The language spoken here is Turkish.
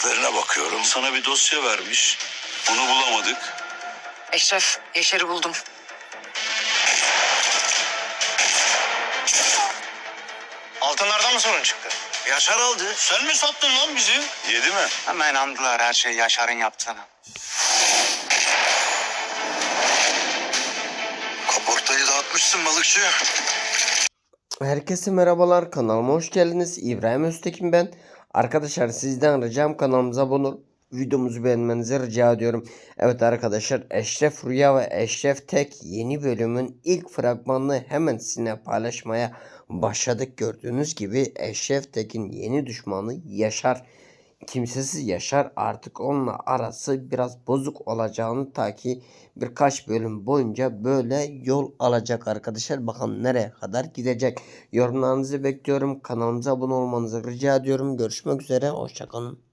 defterine bakıyorum. Sana bir dosya vermiş. Bunu bulamadık. Eşref, Yaşar'ı buldum. Altınlardan mı sorun çıktı? Yaşar aldı. Sen mi sattın lan bizi? Yedi mi? Hemen andılar her şeyi Yaşar'ın yaptığını. Kaportayı dağıtmışsın balıkçı. Herkese merhabalar, kanalıma hoş geldiniz. İbrahim Öztekin ben. Arkadaşlar sizden ricam kanalımıza abone olup videomuzu beğenmenizi rica ediyorum. Evet arkadaşlar, Eşref Rüya ve Eşref Tek yeni bölümün ilk fragmanını hemen sizinle paylaşmaya başladık. Gördüğünüz gibi Eşref Tek'in yeni düşmanı Yaşar. Kimsesiz Yaşar artık onunla arası biraz bozuk olacağını ta ki birkaç bölüm boyunca böyle yol alacak arkadaşlar. Bakalım nereye kadar gidecek. Yorumlarınızı bekliyorum. Kanalımıza abone olmanızı rica ediyorum. Görüşmek üzere. Hoşçakalın.